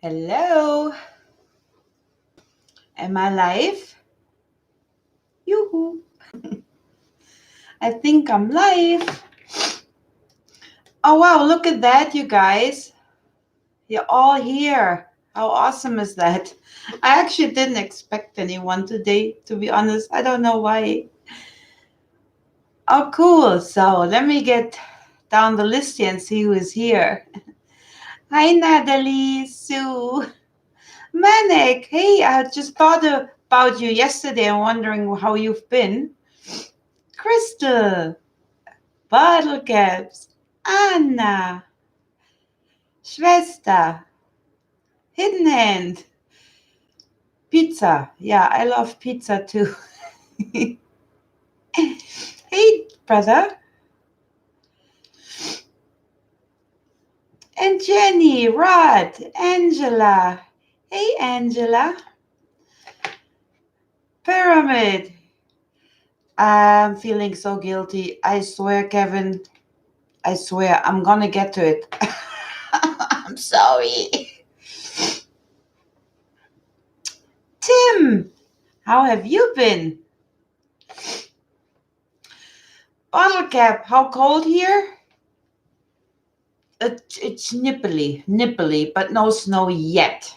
Hello. Am I live? Yoo-hoo. I think I'm live. Oh, wow. Look at that, you guys. You're all here. How awesome is that? I actually didn't expect anyone today, to be honest. I don't know why. Oh, cool. So let me get down the list here and see who is here. Hi, Natalie, Sue, Manik. Hey, I just thought about you yesterday and wondering how you've been. Crystal, Bottle Caps, Anna, Schwester, Hidden Hand, Pizza. Yeah, I love pizza too. Hey, brother. And Jenny, Rod, Angela. Hey, Angela. Pyramid. I'm feeling so guilty. I swear, Kevin. I swear, I'm gonna get to it. I'm sorry. Tim, how have you been? Bottle Cap, how cold here? It's nipply, but no snow yet.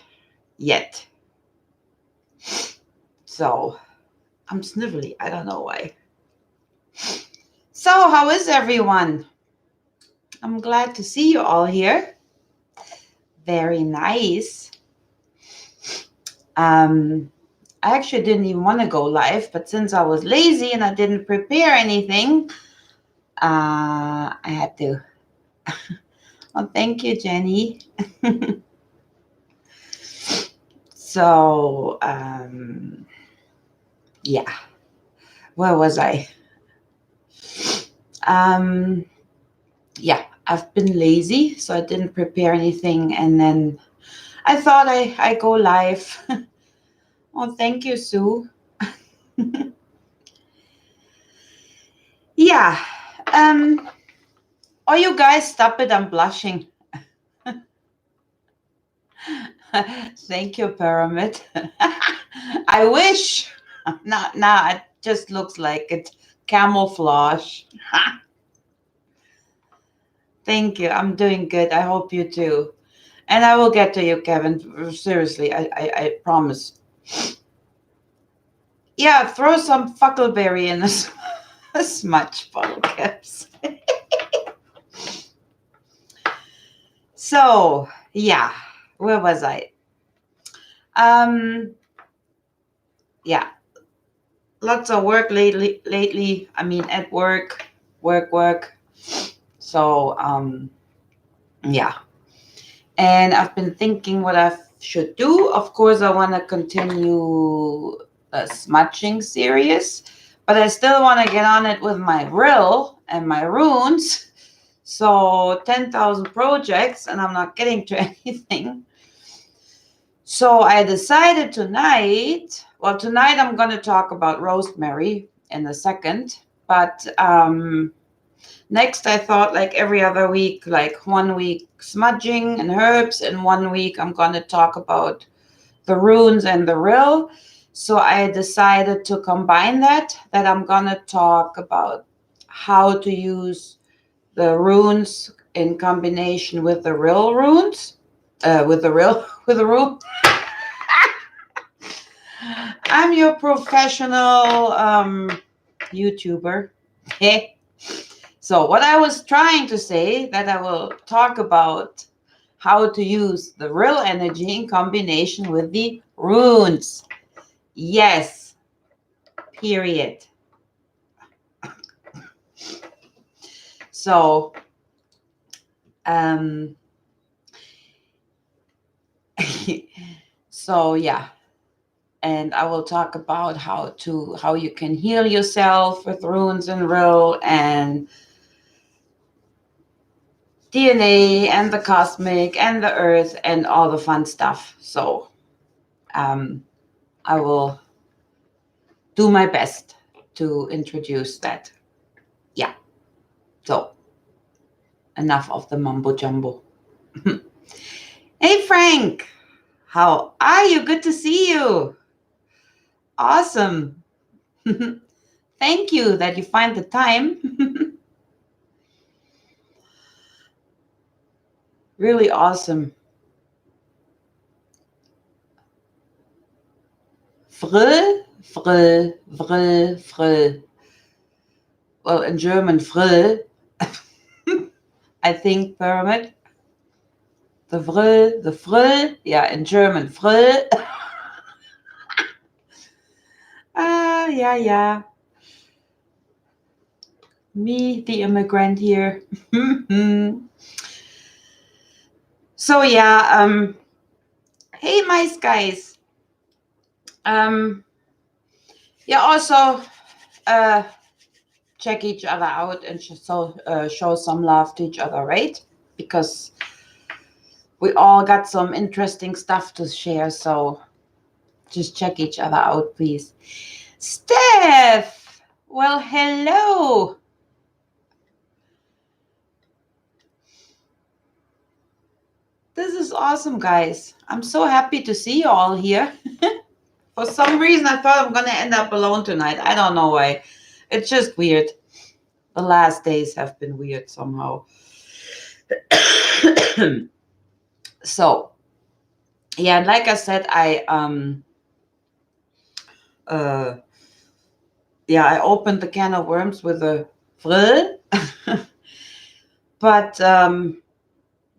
So I'm snivelly. I don't know why. So how is everyone? I'm glad to see you all here. Very nice. I actually didn't even want to go live, but since I was lazy and I didn't prepare anything, I had to. Well, thank you, Jenny. So, yeah. Where was I? Yeah, I've been lazy, so I didn't prepare anything, and then I thought I go live. Oh, thank you, Sue. Yeah. Oh, you guys, stop it! I'm blushing. Thank you, Pyramid. I wish. Not now. It just looks like it's camouflage. Thank you. I'm doing good. I hope you too. And I will get to you, Kevin. Seriously, I promise. Yeah, throw some fuckleberry in a smudge bottle caps. So, yeah, where was I? Yeah, lots of work lately. I mean, at work. So, yeah. And I've been thinking what I should do. Of course, I want to continue a smudging series, but I still want to get on it with my rill and my runes. So 10,000 projects, and I'm not getting to anything. So I decided tonight, well, tonight I'm going to talk about Rosemary in a second, but next, I thought like every other week, like 1 week smudging and herbs, and 1 week I'm going to talk about the runes and the rill. So I decided to combine that I'm going to talk about how to use the runes in combination with the rill runes, with the rill, with the rune. I'm your professional YouTuber. So what I was trying to say that I will talk about how to use the real energy in combination with the runes. Yes. Period. So so yeah. And I will talk about how you can heal yourself with runes and real and DNA and the cosmic and the earth and all the fun stuff. So I will do my best to introduce that. Yeah. So enough of the mumbo jumbo. Hey, Frank. How are you? Good to see you. Awesome. Thank you that you find the time. Really awesome. Frill, frill, frill, frill. Well, in German, frill. I think pyramid. The frill. Yeah, in German, frill. Yeah, yeah. Me, the immigrant here. So yeah, hey mice guys. Um yeah, also check each other out and show some love to each other, right? Because we all got some interesting stuff to share, so just check each other out, please. Steph, well, hello. This is awesome, guys. I'm so happy to see you all here. For some reason, I thought I'm going to end up alone tonight. I don't know why. It's just weird. The last days have been weird somehow. So, yeah, like I said, uh I opened the can of worms with a frill. But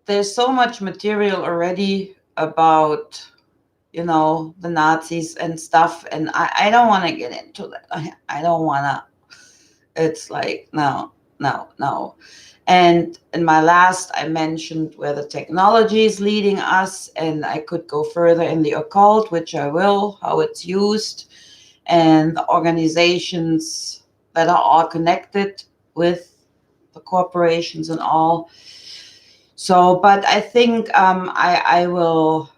there's so much material already about the Nazis and stuff, and I don't want to get into that. I don't want to. It's like no, no, no. And in my last, I mentioned where the technology is leading us, and I could go further in the occult, which I will, how it's used, and the organizations that are all connected with the corporations and all. So, but I think I will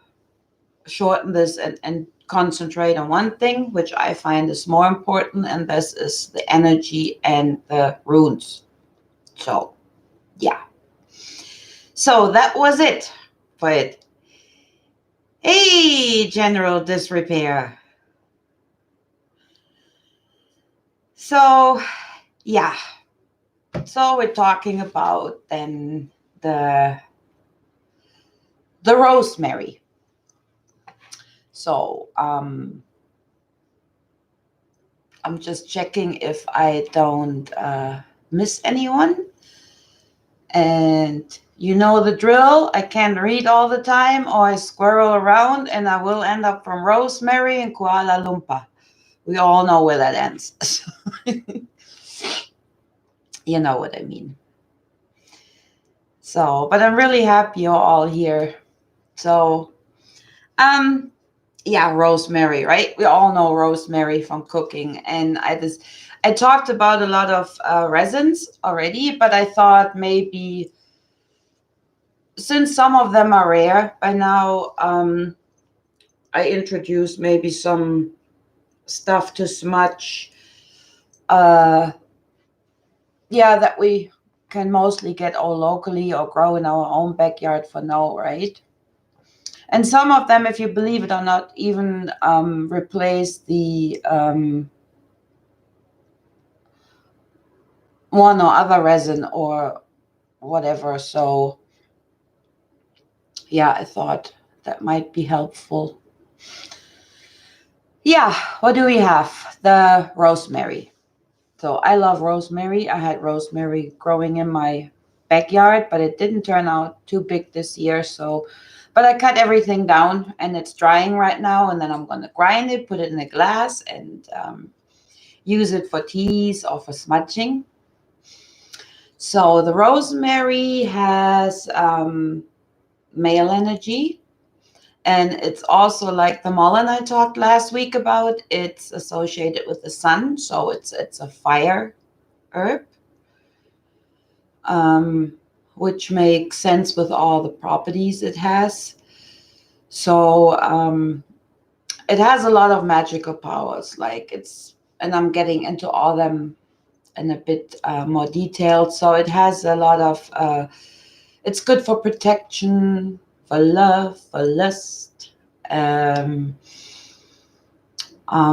shorten this and concentrate on one thing, which I find is more important, and this is the energy and the runes. So, yeah. So that was it for it. Hey, General Disrepair. So, yeah. So we're talking about then the rosemary. So, I'm just checking if I don't miss anyone. And you know the drill. I can't read all the time, or I squirrel around and I will end up from Rosemary and Kuala Lumpur. We all know where that ends. You know what I mean. So, but I'm really happy you're all here. So, yeah, rosemary, right? We all know rosemary from cooking, and I talked about a lot of resins already, but I thought maybe since some of them are rare by now, I introduced maybe some stuff to smudge. Yeah, that we can mostly get all locally or grow in our own backyard for now, right? And some of them, if you believe it or not, even replace the one or other resin or whatever. So, yeah, I thought that might be helpful. Yeah, what do we have? The rosemary. So I love rosemary. I had rosemary growing in my backyard, but it didn't turn out too big this year. So, but I cut everything down and it's drying right now. And then I'm going to grind it, put it in a glass, and use it for teas or for smudging. So the rosemary has male energy. And it's also like the mullein I talked last week about. It's associated with the sun. So it's a fire herb. Which makes sense with all the properties it has. So it has a lot of magical powers. And I'm getting into all them in a bit more detailed. So it has a lot of, it's good for protection, for love, for lust, Um,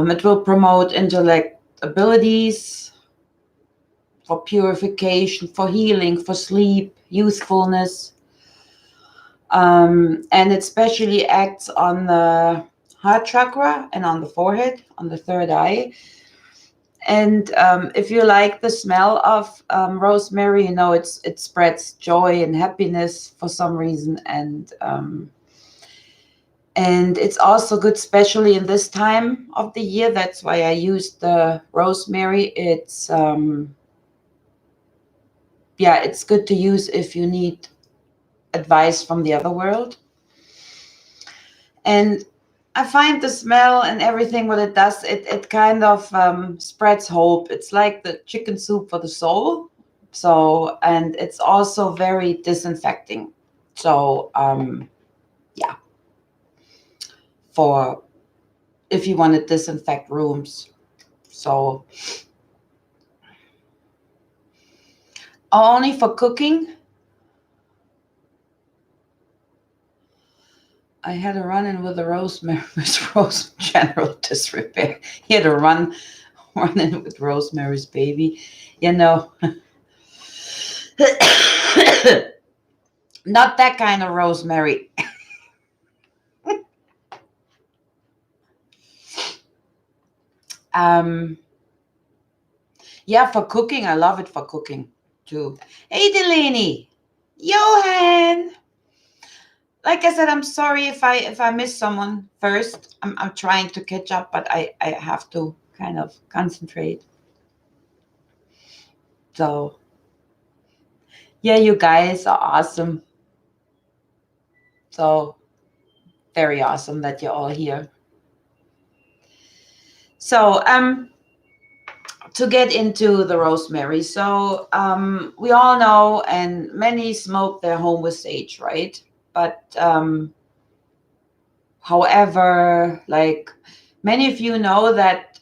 it will promote intellect abilities, for purification, for healing, for sleep, youthfulness. And it especially acts on the heart chakra and on the forehead, on the third eye. And if you like the smell of rosemary, it spreads joy and happiness for some reason. And it's also good, especially in this time of the year. That's why I used the rosemary. It's good to use if you need advice from the other world. And I find the smell and everything, what it does, it kind of spreads hope. It's like the chicken soup for the soul. So, and it's also very disinfecting. So, yeah, for if you want to disinfect rooms. So, only for cooking. I had a run-in with the rosemary, with Rose general disrepair. He had a run-in with Rosemary's baby. You know, not that kind of rosemary. Um, yeah, for cooking, I love it for cooking too. Hey, Delaney, Johan. Like I said, I'm sorry if I miss someone first. I'm trying to catch up, but I have to kind of concentrate. So yeah, you guys are awesome. So very awesome that you're all here. So to get into the rosemary. So we all know, and many smoke their home with sage, right? But however, like many of you know that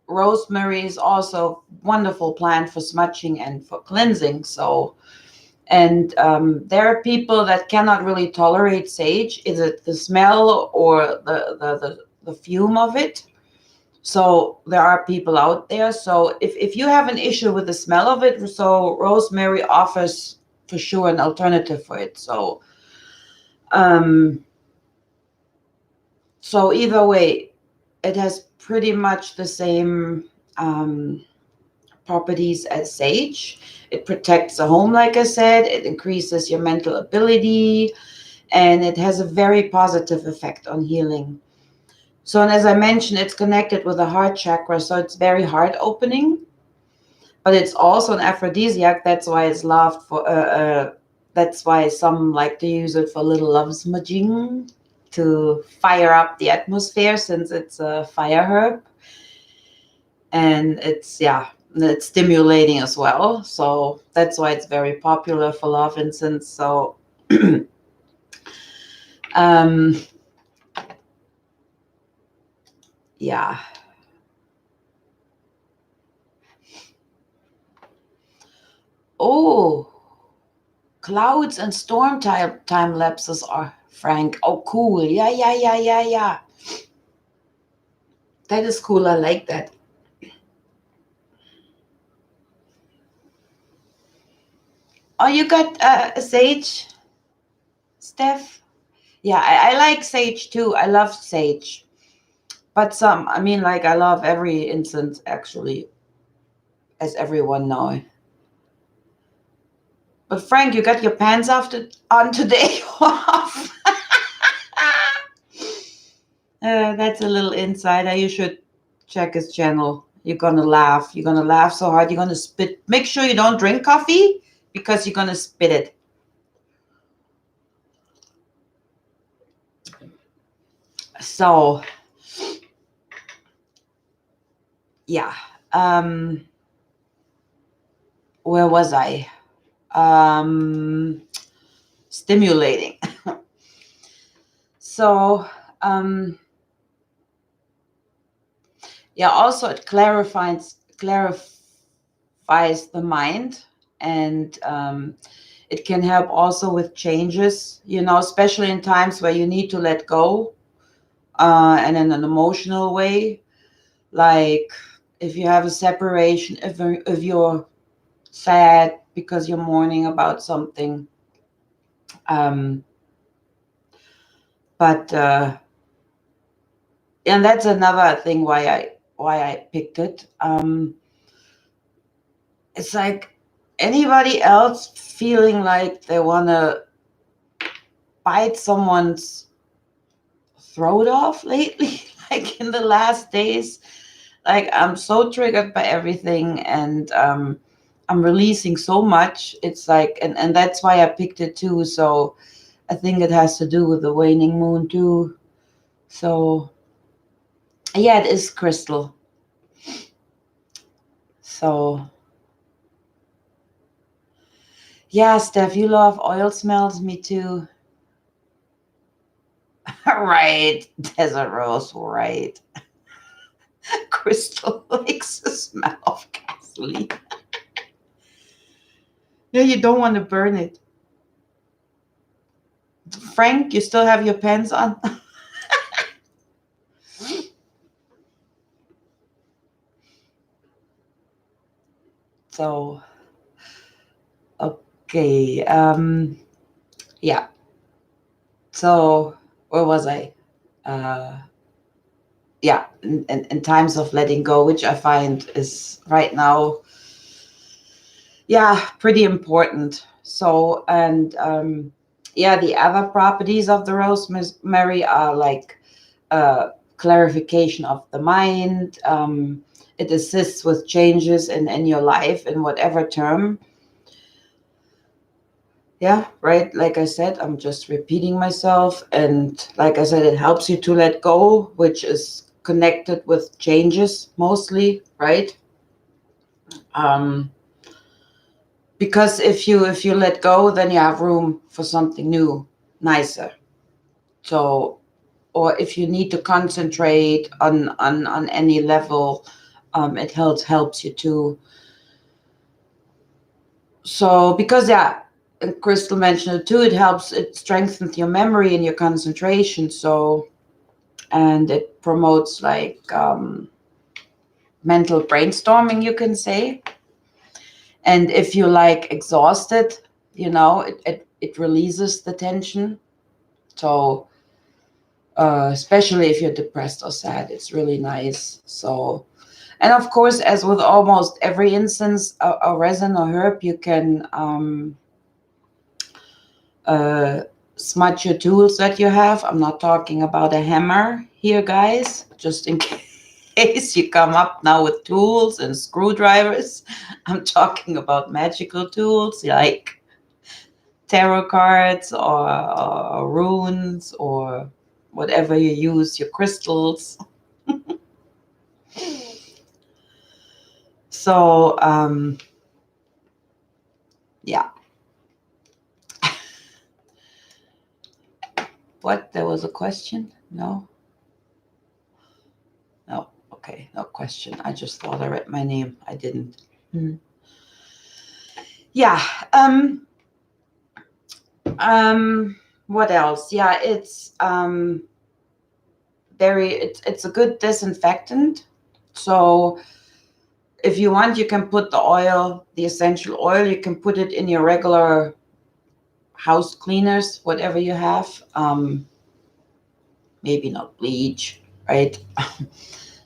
rosemary is also a wonderful plant for smudging and for cleansing. So, and there are people that cannot really tolerate sage. Is it the smell or the fume of it? So there are people out there. So if you have an issue with the smell of it, so rosemary offers for sure an alternative for it. Um, so either way, it has pretty much the same properties as sage. It protects the home, like I said. It increases your mental ability, and it has a very positive effect on healing. So, and as I mentioned, it's connected with the heart chakra, so it's very heart opening. But it's also an aphrodisiac. That's why it's loved for. That's why some like to use it for little love smudging to fire up the atmosphere, since it's a fire herb, and it's stimulating as well. So that's why it's very popular for love incense. So, um, yeah. Oh, clouds and storm time lapses are Frank. Oh, cool. Yeah, yeah, yeah, yeah, yeah. That is cool. I like that. Oh, you got a sage, Steph? Yeah, I like sage too. I love sage. But I mean, like, I love every incense, actually, as everyone knows. But Frank, you got your pants on today off. That's a little insider. You should check his channel. You're gonna laugh. You're gonna laugh so hard. You're gonna spit. Make sure you don't drink coffee because you're gonna spit it. So, yeah. Where was I? Stimulating. So, yeah. Also, it clarifies the mind, and it can help also with changes. Especially in times where you need to let go. and in an emotional way. Like if you have a separation, if you're sad because you're mourning about something. Um, but and that's another thing why I picked it. It's like anybody else feeling like they wanna bite someone's throat off lately, like in the last days. Like I'm so triggered by everything, and I'm releasing so much. It's like, and that's why I picked it too. So I think it has to do with the waning moon too. So yeah, it is crystal. So yeah, Steph, you love oil smells. Me too. Right, desert rose. Right, crystal likes the smell of gasoline. Yeah, you don't want to burn it. Frank, you still have your pants on? So okay, yeah. So where was I? Uh, yeah, in times of letting go, which I find is right now, yeah, pretty important. So, and yeah, the other properties of the rosemary are like clarification of the mind. It assists with changes in your life in whatever term. Yeah, right. Like I said, I'm just repeating myself. And like I said, it helps you to let go, which is connected with changes mostly, right? Um, because if you let go, then you have room for something new, nicer. So, or if you need to concentrate on any level, it helps you to. So because yeah, and Crystal mentioned it too, it strengthens your memory and your concentration. So and it promotes like mental brainstorming, you can say. And if you like exhausted, it releases the tension. So especially if you're depressed or sad, it's really nice. So, and of course, as with almost every instance, a resin or herb, you can uh, smudge your tools that you have. I'm not talking about a hammer here, guys, just in case you come up now with tools and screwdrivers. I'm talking about magical tools like tarot cards or runes or whatever you use, your crystals. So, yeah. What? There was a question? No? No. Okay, no question. I just thought I read my name. I didn't. Hmm. Yeah. What else? Yeah, it's a good disinfectant. So if you want, you can put the essential oil, you can put it in your regular house cleaners, whatever you have. Maybe not bleach, right?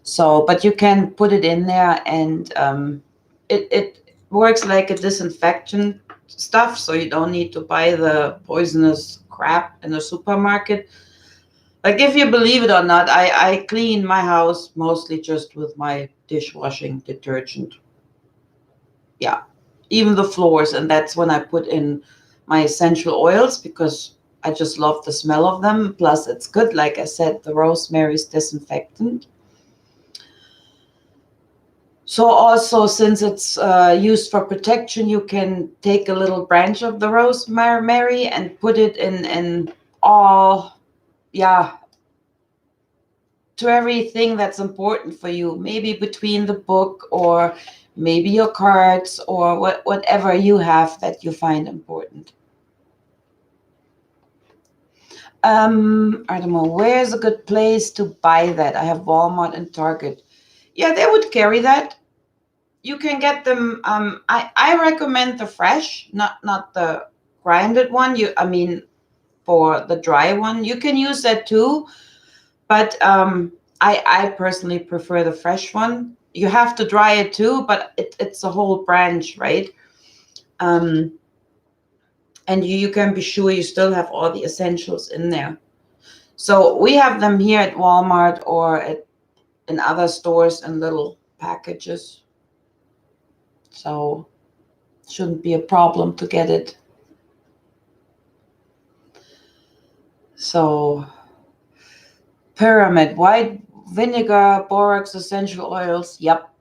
So, but you can put it in there, and it works like a disinfectant stuff. So you don't need to buy the poisonous crap in the supermarket. Like if you believe it or not, I clean my house mostly just with my dishwashing detergent. Yeah, even the floors, and that's when I put in my essential oils because I just love the smell of them. Plus, it's good, like I said, the rosemary's disinfectant. So also, since it's used for protection, you can take a little branch of the rosemary and put it in all, yeah, to everything that's important for you. Maybe between the book or maybe your cards or whatever you have that you find important. I don't know, where's a good place to buy that? I have Walmart and Target. Yeah, they would carry that. You can get them. I recommend the fresh, not the grinded one. For the dry one, you can use that too. But I personally prefer the fresh one. You have to dry it too, but it's a whole branch, right? Um, and you can be sure you still have all the essentials in there. So we have them here at Walmart or in other stores in little packages. So shouldn't be a problem to get it. So pyramid, white vinegar, borax, essential oils. Yep,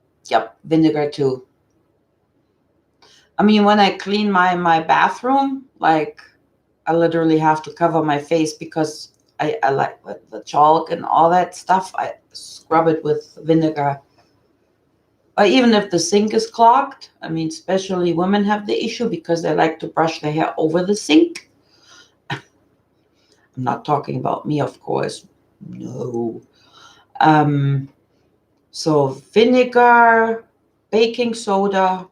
vinegar too. I mean, when I clean my bathroom, like I literally have to cover my face because I like with the chalk and all that stuff. I scrub it with vinegar. Or even if the sink is clogged, I mean, especially women have the issue because they like to brush their hair over the sink. I'm not talking about me, of course. No. Um, so vinegar, baking soda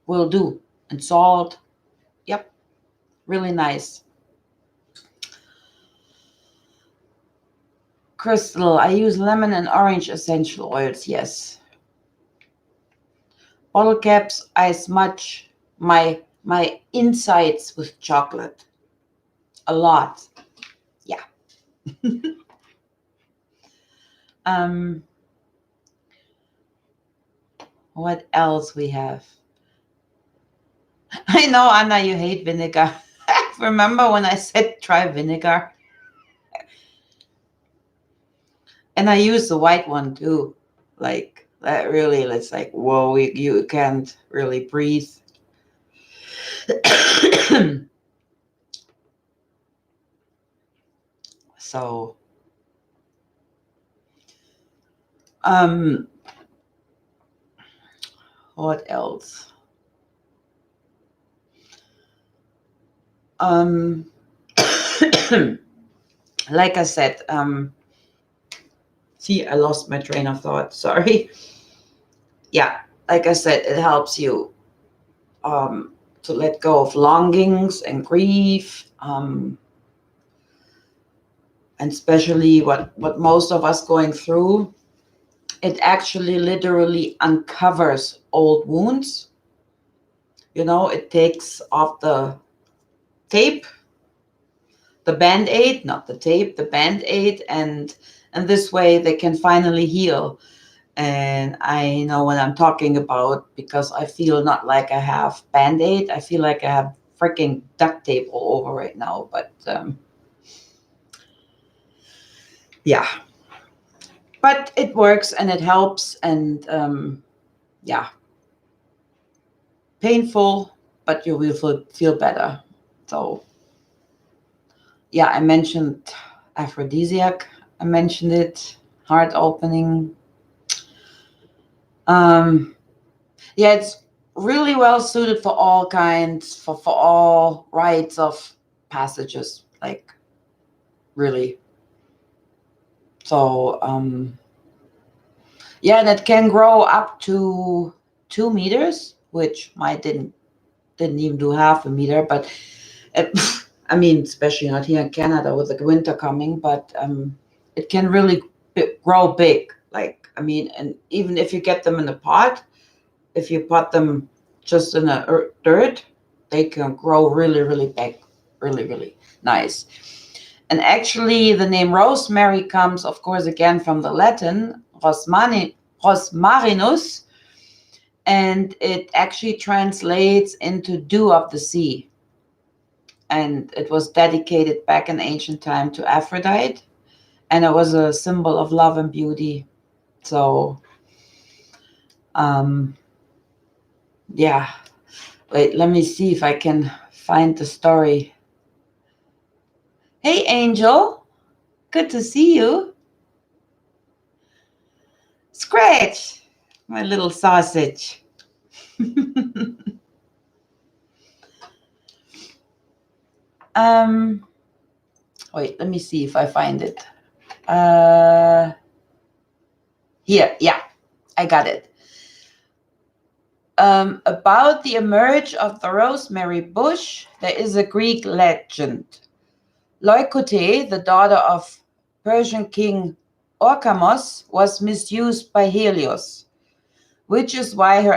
will do, and salt. Yep, really nice. Crystal, I use lemon and orange essential oils. Yes. Bottle caps, I smudge my insides with chocolate a lot. Yeah. um, what else we have? I know, Anna, you hate vinegar. Remember when I said try vinegar? And I use the white one too. Like that really, it's like, whoa, you can't really breathe. So, um, what else? Um, like I said, see, I lost my train of thought. Sorry. Yeah, like I said, it helps you to let go of longings and grief, and especially what most of us going through. It actually literally uncovers old wounds. It takes off the tape, the band-aid, not the tape, the band-aid, and this way they can finally heal. And I know what I'm talking about because I feel not like I have band-aid. I feel like I have freaking duct tape all over right now. But yeah, but it works and it helps. And yeah, painful, but you will feel better. So yeah, I mentioned aphrodisiac. I mentioned it, heart opening. Um, yeah, it's really well suited for all kinds, for all rites of passages, like really. So yeah, that can grow up to 2 meters, which mine didn't even do half a meter, but it, I mean, especially not here in Canada with the winter coming, but it can really grow big. Like, I mean, and even if you get them in a pot, if you pot them just in a dirt, they can grow really, really big, really, really nice. And actually, the name rosemary comes, of course, again from the Latin rosmarinus, and it actually translates into dew of the sea. And it was dedicated back in ancient time to Aphrodite, and it was a symbol of love and beauty. So, um, yeah. Wait, let me see if I can find the story. Hey, Angel. Good to see you. Scratch, my little sausage. um, Wait, let me see if I find it. Uh, Here, yeah, I got it. About the emerge of the rosemary bush, there is a Greek legend. Leucote, the daughter of Persian king Orchamos, was misused by Helios, which is why her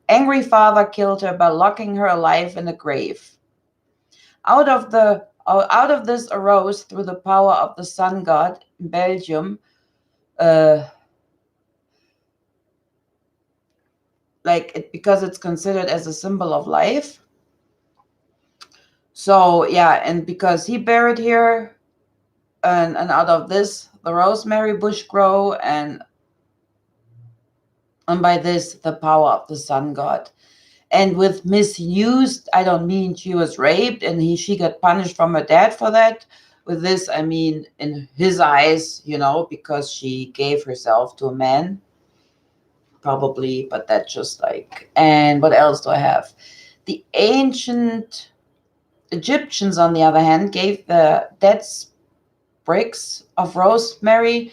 angry father killed her by locking her alive in a grave. Out of this arose, through the power of the sun god in Belgium, uh, because it's considered as a symbol of life. So yeah, and because he buried here, and out of this the rosemary bush grow, and by this the power of the sun god. And with misused, I don't mean she was raped and she got punished from her dad for that. With this, I mean in his eyes, because she gave herself to a man, probably. But that's just like, and what else do I have? The ancient Egyptians, on the other hand, gave the dead bricks of rosemary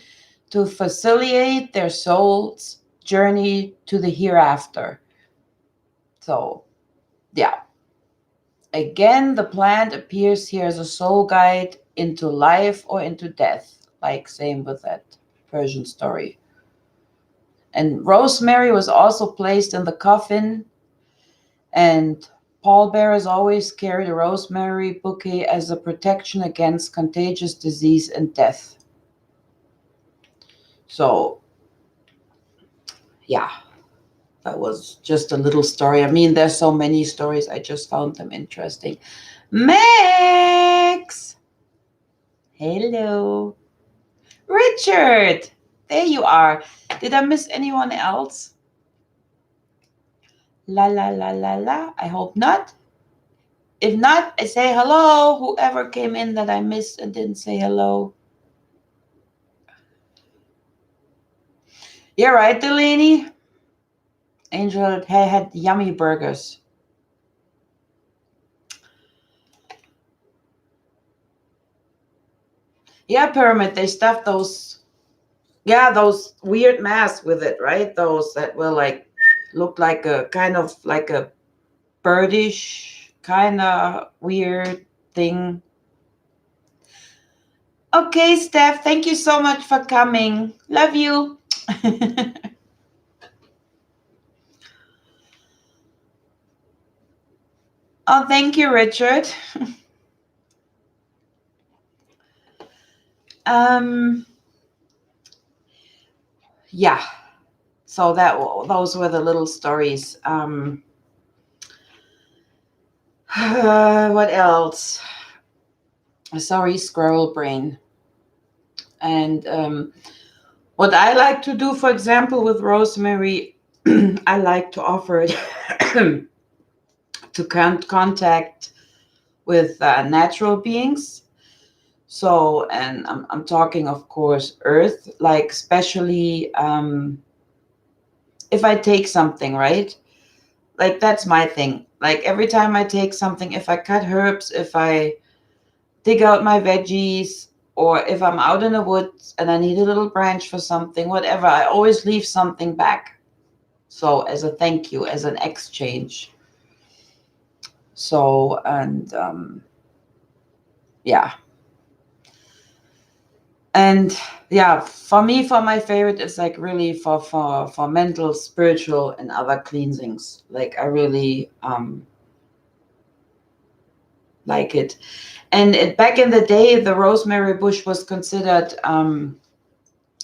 to facilitate their soul's journey to the hereafter. So, yeah. Again, the plant appears here as a soul guide into life or into death, like same with that Persian story. And rosemary was also placed in the coffin, and pallbearers always carried a rosemary bouquet as a protection against contagious disease and death. So, yeah, that was just a little story. I mean, there's so many stories. I just found them interesting. Max! Hello. Richard! There you are. Did I miss anyone else? La la la la la. I hope not. If not, I say hello. Whoever came in that I missed and didn't say hello. You're right, Delaney. Angel had yummy burgers. Yeah, Pyramid, they stuffed those weird masks with it, right? Those that were like, looked like a kind of like a birdish kind of weird thing. Okay, Steph, thank you so much for coming. Love you. Oh, thank you, Richard. um, yeah. So those were the little stories. What else? Sorry, squirrel brain. And what I like to do, for example, with rosemary, I like to offer it to contact with natural beings. So, and I'm talking, of course, earth, like especially if I take something, right? Like that's my thing. Like every time I take something, if I cut herbs, if I dig out my veggies, or if I'm out in the woods and I need a little branch for something, whatever, I always leave something back. So as a thank you, as an exchange. So, and yeah. And yeah, for me, for my favorite, it's like really for mental, spiritual, and other cleansings. Like I really like it. And back in the day, the rosemary bush was considered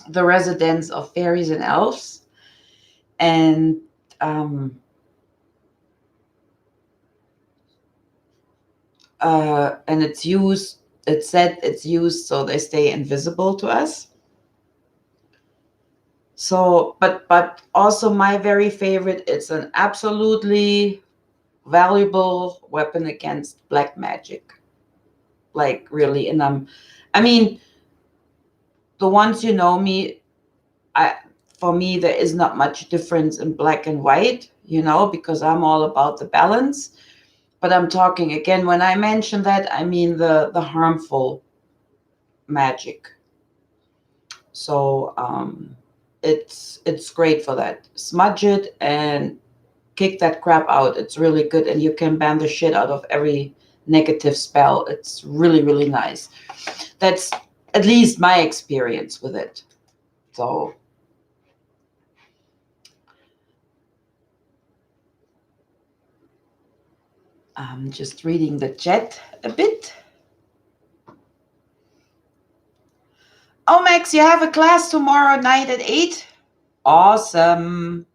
the residence of fairies and elves, and um, and it's used. It's said it's used so they stay invisible to us. So, but also my very favorite. It's an absolutely valuable weapon against black magic. Like really, and I mean, the ones you know me, I for me there is not much difference in black and white, because I'm all about the balance. But I'm talking again, when I mention that, I mean the harmful. magic. So it's great for that. Smudge it and kick that crap out. It's really good, and you can ban the shit out of every negative spell. It's really, really nice. That's at least my experience with it. So I'm just reading the chat a bit. Oh, Max, you have a class tomorrow night at 8? Awesome.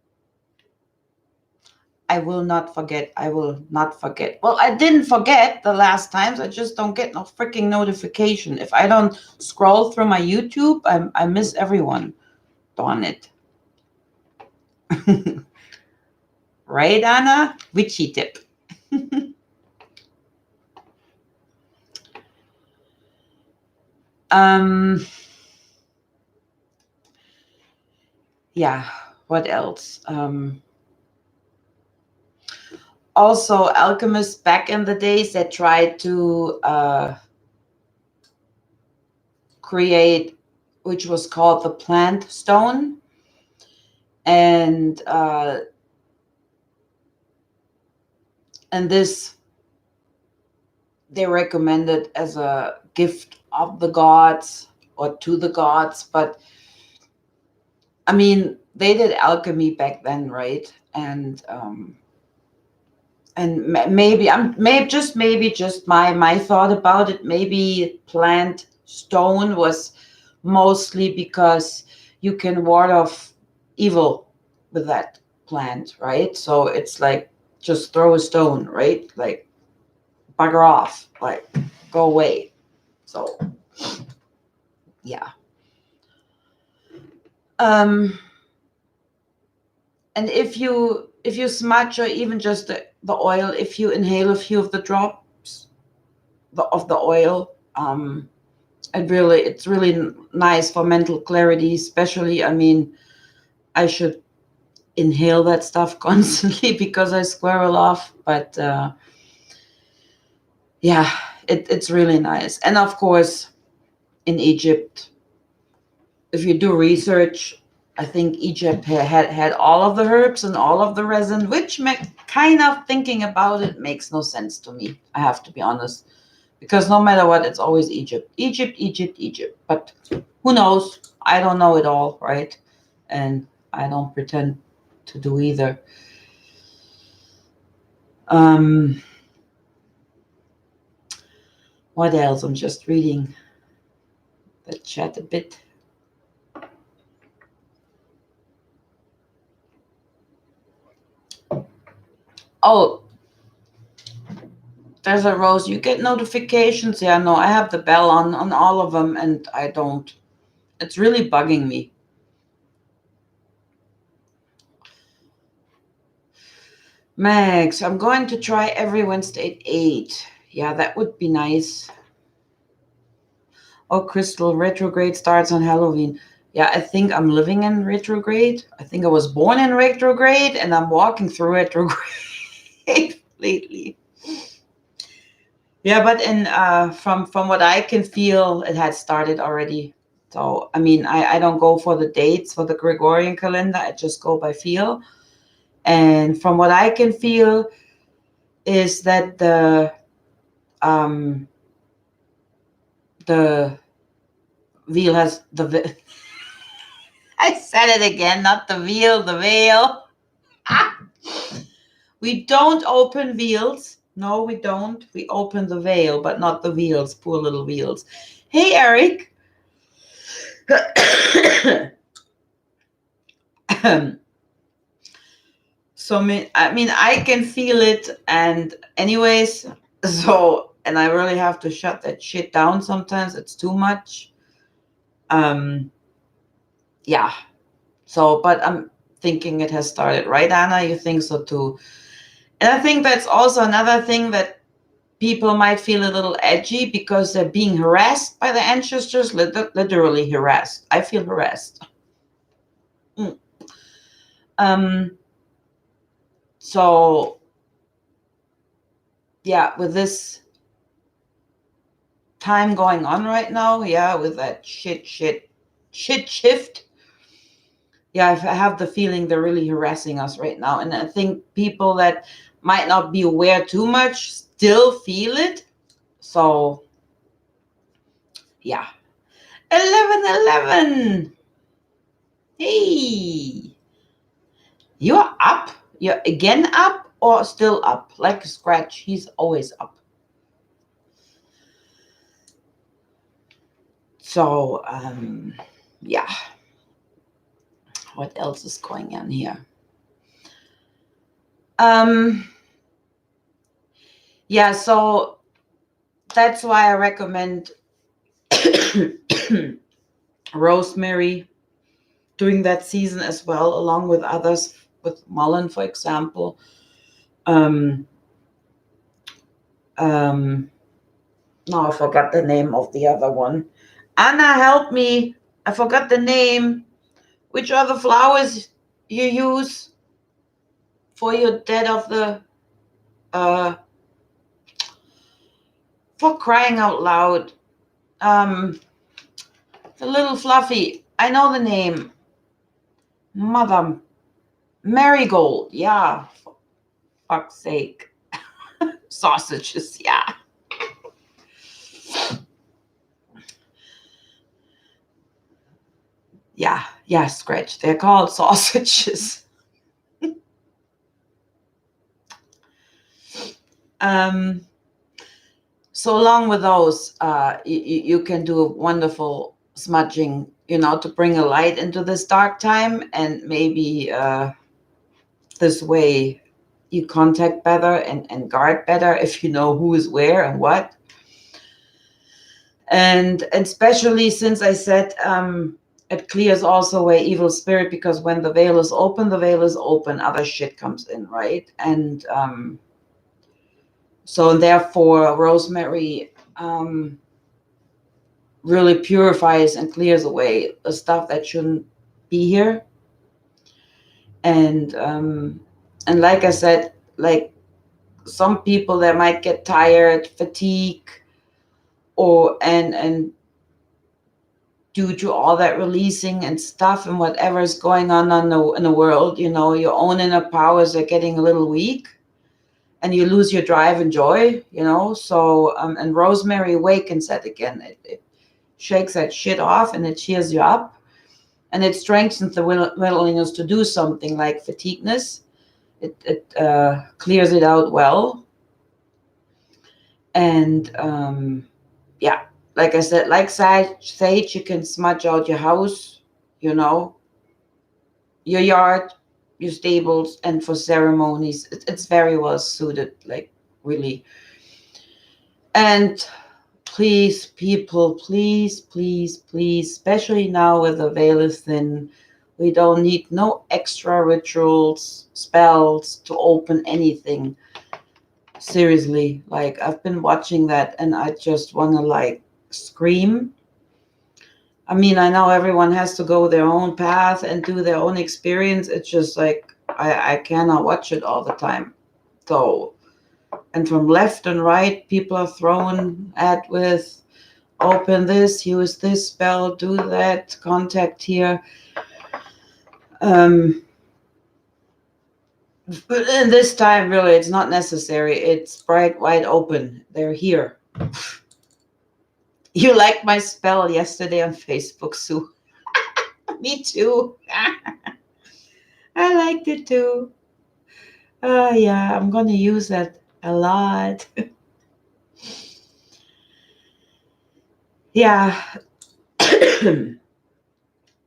I will not forget. I will not forget. Well, I didn't forget the last times. I just don't get no freaking notification. If I don't scroll through my YouTube, I miss everyone. Darn it. Right, Anna? Witchy tip. um, yeah, what else? Also, alchemists back in the days that tried to create, which was called the plant stone, and this they recommended as a gift of the gods or to the gods. But I mean, they did alchemy back then, right? And maybe just my thought about it. Maybe plant stone was mostly because you can ward off evil with that plant, right? So it's like just throw a stone, right? Like bugger off, like go away. So yeah. And if you smudge or even just the oil, if you inhale a few of the drops of the oil, it's really nice for mental clarity. Especially, I mean, I should inhale that stuff constantly because I squirrel off. But yeah, it's really nice. And of course, in Egypt, if you do research, I think Egypt had all of the herbs and all of the resin, which kind of thinking about it makes no sense to me. I have to be honest, because no matter what, it's always Egypt, Egypt, Egypt, Egypt. But who knows? I don't know it all, right? And I don't pretend to do either. Um, what else? I'm just reading the chat a bit. Oh, there's a Rose. You get notifications? Yeah, no, I have the bell on all of them, and I don't. It's really bugging me. Max, I'm going to try every Wednesday at 8. Yeah, that would be nice. Oh, Crystal, retrograde starts on Halloween. Yeah, I think I'm living in retrograde. I think I was born in retrograde, and I'm walking through retrograde lately. Yeah, but from what I can feel, it had started already. So I mean, I don't go for the dates for the Gregorian calendar. I just go by feel. And from what I can feel, is that um the veal has the I said it again, not the veal, the veil. We don't open veals. No, we don't. We open the veil, but not the veals. Poor little veals. Hey, Eric. So I mean, I can feel it, and anyways, and I really have to shut that shit down sometimes. It's too much. Yeah. So, but I'm thinking it has started, right, Anna? You think so too? And I think that's also another thing that people might feel a little edgy because they're being harassed by the ancestors, literally harassed. I feel harassed. Mm. So, yeah, with this time going on right now. Yeah, with that shit shift. Yeah, I have the feeling they're really harassing us right now. And I think people that might not be aware too much still feel it. So, yeah. 1111. Hey, you're up? You're again up or still up? Like Scratch, he's always up. So, yeah. What else is going on here? Yeah, so that's why I recommend Rosemary doing that season as well, along with others, with Mullen, for example. Um, no, I forgot the name of the other one. Anna, help me. I forgot the name. Which are the flowers you use for your dead of the for crying out loud? The little fluffy. I know the name. Mother Marigold. Yeah. For fuck's sake. Sausages. Yeah. Yeah, Scratch. They're called sausages. So along with those, you can do a wonderful smudging, to bring a light into this dark time, and maybe this way you contact better and guard better if you know who is where and what. And especially since I said it clears also away evil spirit, because when the veil is open, other shit comes in, right? And so therefore, Rosemary really purifies and clears away the stuff that shouldn't be here. And like I said, like some people that might get tired, fatigue, or and due to all that releasing and stuff and whatever is going on in the world, your own inner powers are getting a little weak, and you lose your drive and joy, So and Rosemary awakens that again. It shakes that shit off, and it cheers you up, and it strengthens the willingness to do something like fatigueness. It clears it out well, and yeah, like I said, like sage, you can smudge out your house, your yard, your stables, and for ceremonies, it's very well suited, like really. And please, people, please, please, please, especially now with the veil is thin, we don't need no extra rituals, spells to open anything. Seriously, like I've been watching that and I just want to like scream. I mean, I know everyone has to go their own path and do their own experience. It's just like I cannot watch it all the time. So, and from left and right, people are thrown at with open this, use this spell, do that, contact here. But in this time, really, it's not necessary. It's bright, wide open. They're here. You liked my spell yesterday on Facebook, Sue. Me too. I liked it too. Yeah, I'm gonna use that a lot. Yeah. And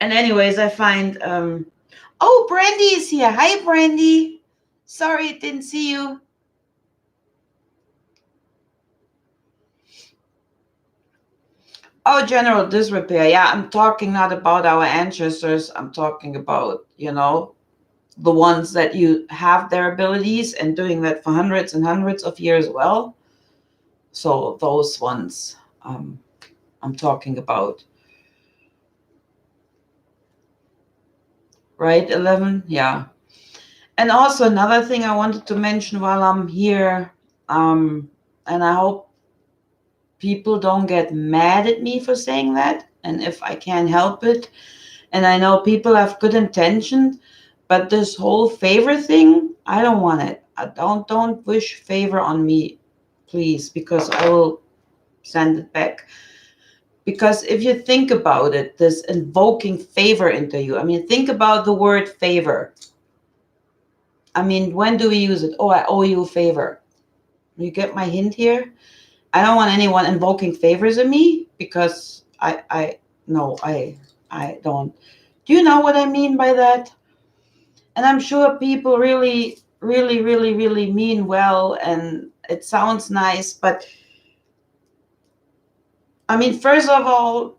anyways, I find oh, Brandy is here. Hi, Brandy. Sorry, didn't see you. Oh, general disrepair. Yeah, I'm talking not about our ancestors. I'm talking about, the ones that you have their abilities and doing that for hundreds and hundreds of years well. So those ones I'm talking about. Right, 11? Yeah. And also another thing I wanted to mention while I'm here, and I hope people don't get mad at me for saying that. And if I can't help it, and I know people have good intentions, but this whole favor thing, I don't want it. I don't wish favor on me, please, because I will send it back. Because if you think about it, this invoking favor into you, I mean, think about the word favor. I mean, when do we use it? Oh, I owe you a favor. You get my hint here? I don't want anyone invoking favors of me because no, I don't. Do you know what I mean by that? And I'm sure people really, really, really, really mean well, and it sounds nice, but I mean, first of all,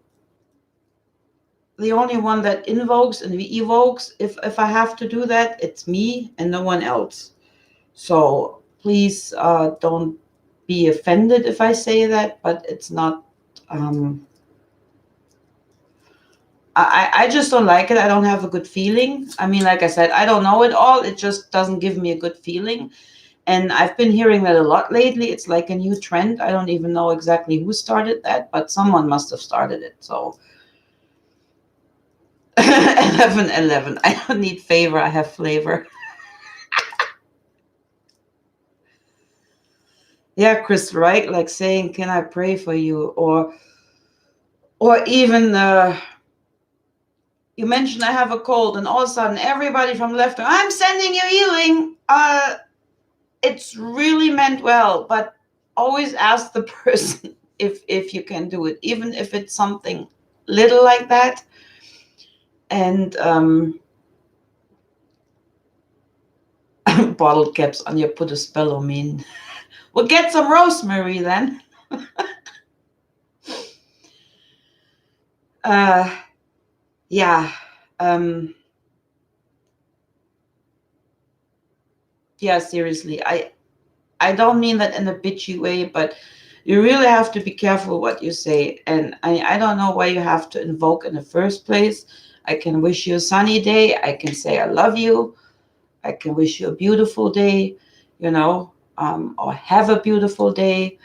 the only one that invokes and evokes, if I have to do that, it's me and no one else. So please don't be offended if I say that, but it's not. Um, I just don't like it. I don't have a good feeling. I mean, like I said, I don't know it all. It just doesn't give me a good feeling. And I've been hearing that a lot lately. It's like a new trend. I don't even know exactly who started that, but someone must have started it. So 11:11. I don't need favor. I have flavor. Yeah, Chris, right? Like saying, "Can I pray for you?" Or even you mentioned I have a cold, and all of a sudden everybody from left, I'm sending you healing. It's really meant well, but always ask the person if you can do it, even if it's something little like that. And bottle caps on your put a spell on me. We'll get some rosemary then. Yeah. Yeah, seriously. I don't mean that in a bitchy way, but you really have to be careful what you say. And I don't know why you have to invoke in the first place. I can wish you a sunny day. I can say I love you. I can wish you a beautiful day, or have a beautiful day.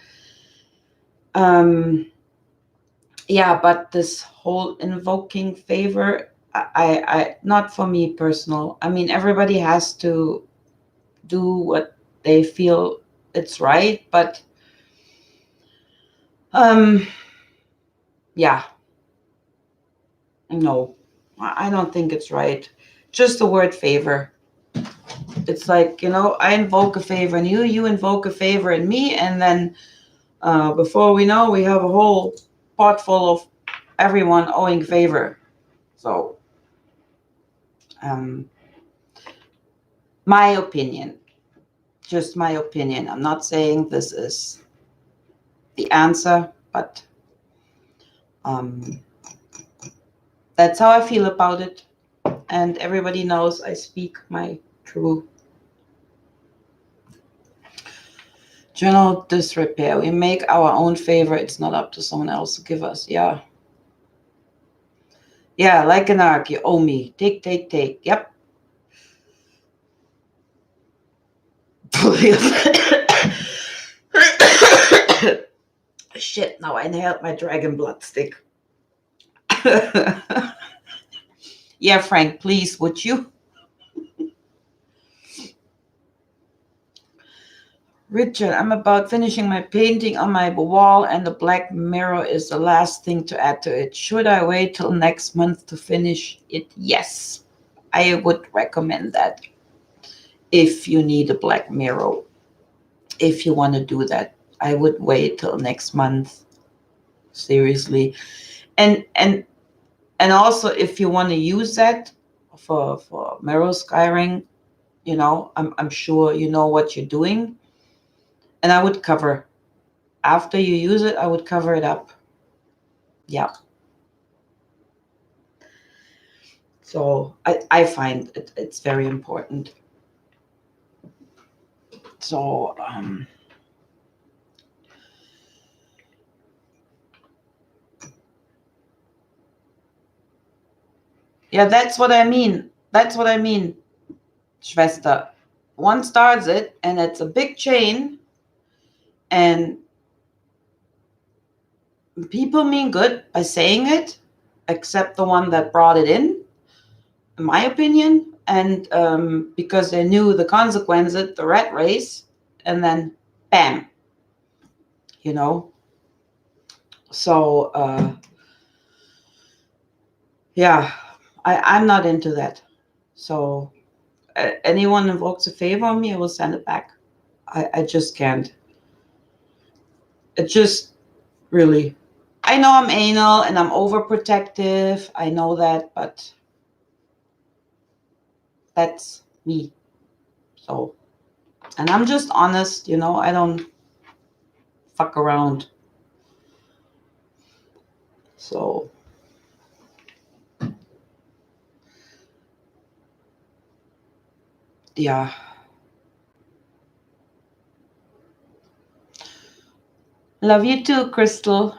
Yeah, but this whole invoking favor, I not for me personal. I mean, everybody has to do what they feel it's right, but um yeah, no, I don't think it's right. Just the word favor. It's like, I invoke a favor in you, you invoke a favor in me, and then before we know, we have a whole pot full of everyone owing favor. So, um, my opinion, just my opinion. I'm not saying this is the answer, but um, that's how I feel about it. And everybody knows I speak my true general disrepair. We make our own favor. It's not up to someone else to give us. Yeah. Yeah, like an arc, you owe me. Take, take, take. Yep. Shit, now I inhaled my dragon blood stick. Yeah, Frank, please, would you? Richard, I'm about finishing my painting on my wall, and the black mirror is the last thing to add to it. Should I wait till next month to finish it? Yes, I would recommend that if you need a black mirror. If you want to do that, I would wait till next month. Seriously, and also if you want to use that for mirror skyring, I'm sure you know what you're doing, and I would cover after you use it. I would cover it up. Yeah. So I find it's very important. So yeah, that's what I mean. That's what I mean, Schwester. One starts it, and it's a big chain, and people mean good by saying it, except the one that brought it in my opinion. And because they knew the consequences, the rat race, and then bam, you know. So yeah, I'm not into that. So anyone invokes a favor on me, I will send it back. I just can't. It just really. I know I'm anal and I'm overprotective. I know that, but that's me. So, and I'm just honest, I don't fuck around. So, yeah. Love you too, Crystal.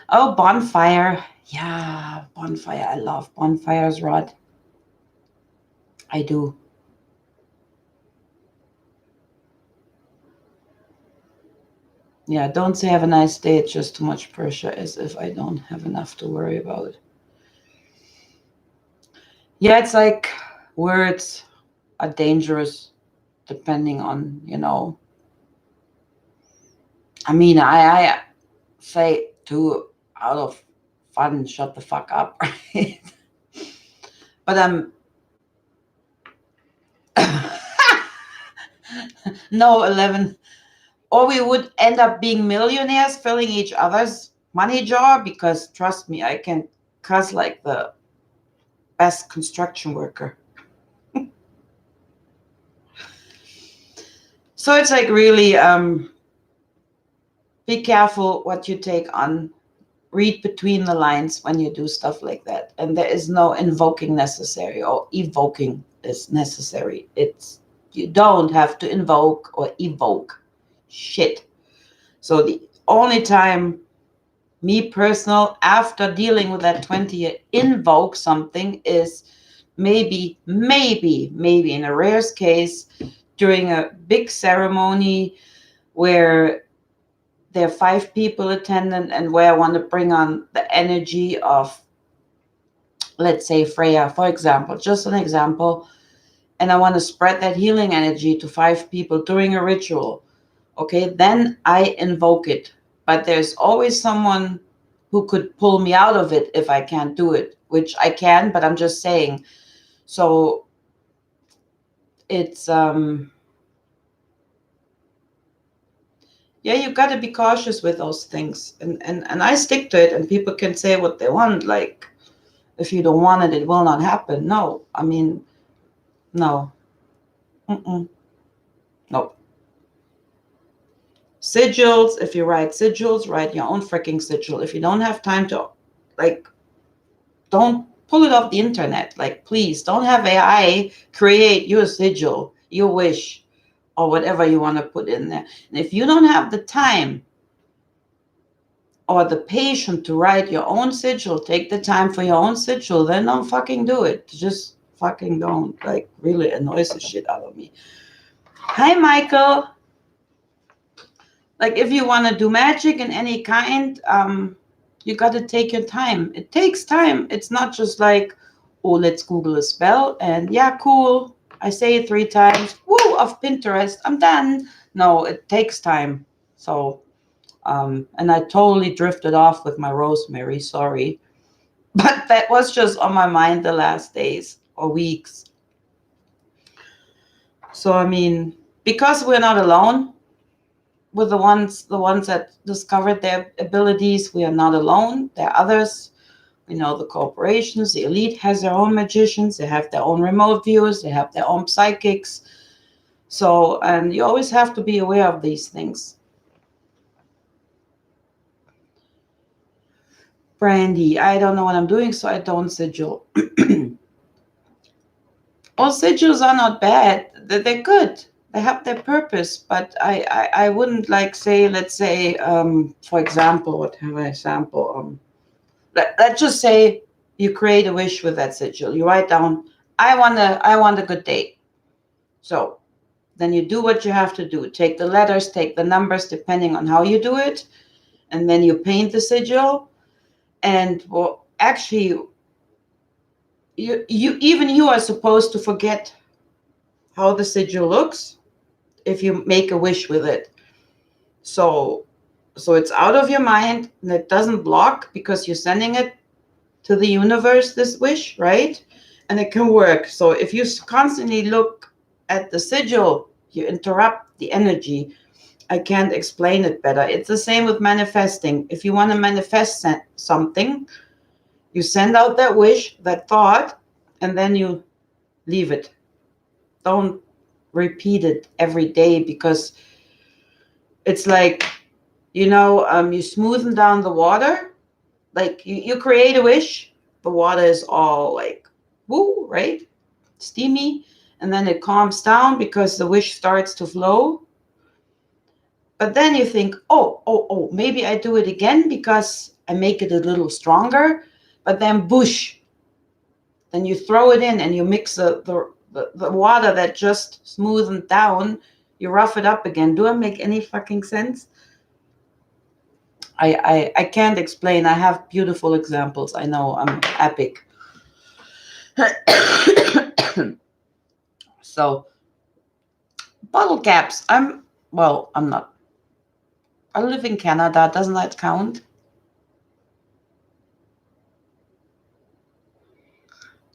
Oh, bonfire. Yeah, bonfire. I love bonfires, Rod. I do. Yeah, don't say have a nice day. It's just too much pressure, as if I don't have enough to worry about. Yeah, it's like words are dangerous depending on, I mean, I say to out of fun, shut the fuck up, right? But no, 11. Or we would end up being millionaires filling each other's money jar because trust me, I can cuss like the best construction worker. So it's like really be careful what you take on. Read between the lines when you do stuff like that. And there is no invoking necessary or evoking is necessary. It's you don't have to invoke or evoke shit. So the only time me personal after dealing with that 20 year invoke something is maybe in a rarest case during a big ceremony where there are 5 people attendant and where I want to bring on the energy of, let's say, Freya, for example, just an example, and I want to spread that healing energy to 5 people during a ritual. Okay, then I invoke it. But there's always someone who could pull me out of it if I can't do it, which I can, but I'm just saying. So it's yeah, you got to be cautious with those things, and I stick to it. And people can say what they want, like if you don't want it, it will not happen. No, I mean, no. Mm-mm. No. Sigils, if you write sigils, write your own freaking sigil. If you don't have time to, like, don't pull it off the internet. Like, please don't have AI create your sigil, your wish, or whatever you want to put in there. And if you don't have the time or the patience to write your own sigil, take the time for your own sigil, then don't fucking do it. Just fucking don't. Like, really annoys the shit out of me. Hi, Michael. Like, if you want to do magic in any kind, you got to take your time. It takes time. It's not just like, oh, let's Google a spell and yeah, cool. I say it 3 times. Woo, of Pinterest. I'm done. No, it takes time. So, and I totally drifted off with my Rosemary. Sorry. But that was just on my mind the last days or weeks. So, I mean, because we're not alone, with the ones that discovered their abilities, we are not alone. There are others. The corporations, the elite has their own magicians, they have their own remote viewers, they have their own psychics. So, and you always have to be aware of these things. Brandy, I don't know what I'm doing, so I don't sigil. All sigils are not bad. They're good. They have their purpose, but I wouldn't like say, let's say, for example, what have I example? Let's just say you create a wish with that sigil. You write down, I want a good day. So then you do what you have to do. Take the letters, take the numbers, depending on how you do it. and then you paint the sigil. And well, actually, you are supposed to forget how the sigil looks if you make a wish with it. So it's out of your mind and it doesn't block because you're sending it to the universe, this wish, right? And it can work. So if you constantly look at the sigil, you interrupt the energy. I can't explain it better. It's the same with manifesting. If you want to manifest something, you send out that wish, that thought, and then you leave it. Don't repeat it every day because it's like, you smoothen down the water. Like you create a wish, the water is all like, woo, right? Steamy. And then it calms down because the wish starts to flow. But then you think, oh, maybe I do it again because I make it a little stronger. But then, boosh, then you throw it in and you mix the water that just smoothened down. You rough it up again. Do I make any fucking sense? I can't explain. I have beautiful examples. I know I'm epic. So, bottle caps. I'm not. I live in Canada. Doesn't that count?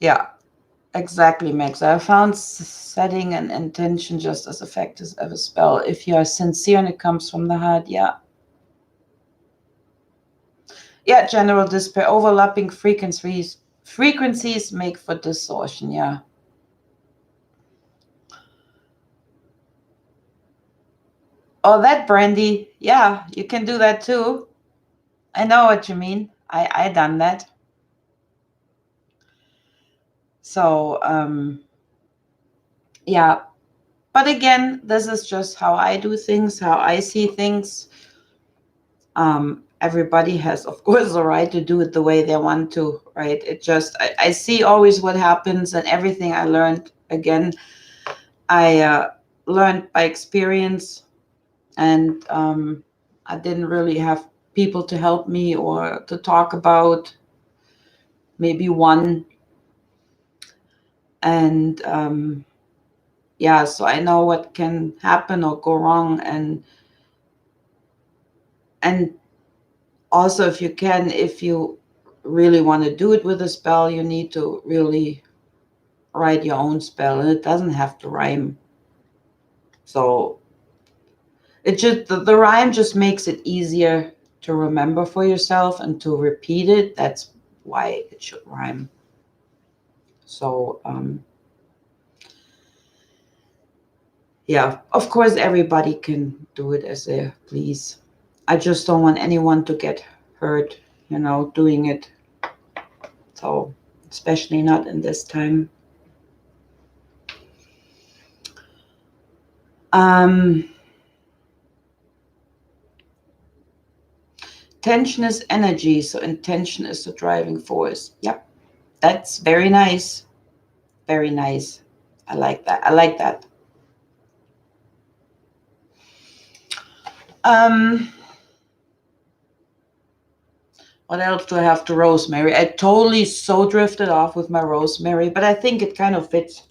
Yeah, exactly, Max. I found setting an intention just as effective as a spell. If you are sincere and it comes from the heart, yeah. Yeah, general despair. Overlapping frequencies make for distortion, yeah. Oh, that brandy. Yeah, you can do that too. I know what you mean. I done that. So, yeah. But again, this is just how I do things, how I see things. Everybody has, of course, the right to do it the way they want to, right? It just, I see always what happens, and everything I learned, again, I learned by experience, and I didn't really have people to help me or to talk about, maybe one. And yeah, so I know what can happen or go wrong, and also, if you really want to do it with a spell, you need to really write your own spell, and it doesn't have to rhyme. So it just the rhyme just makes it easier to remember for yourself and to repeat it. That's why it should rhyme. So yeah, of course everybody can do it as they please. I just don't want anyone to get hurt, doing it. So especially not in this time. Tension is energy, so intention is the driving force. Yep, that's very nice. Very nice. I like that. I like that. What else do I have to Rosemary? I totally so drifted off with my Rosemary, but I think it kind of fits.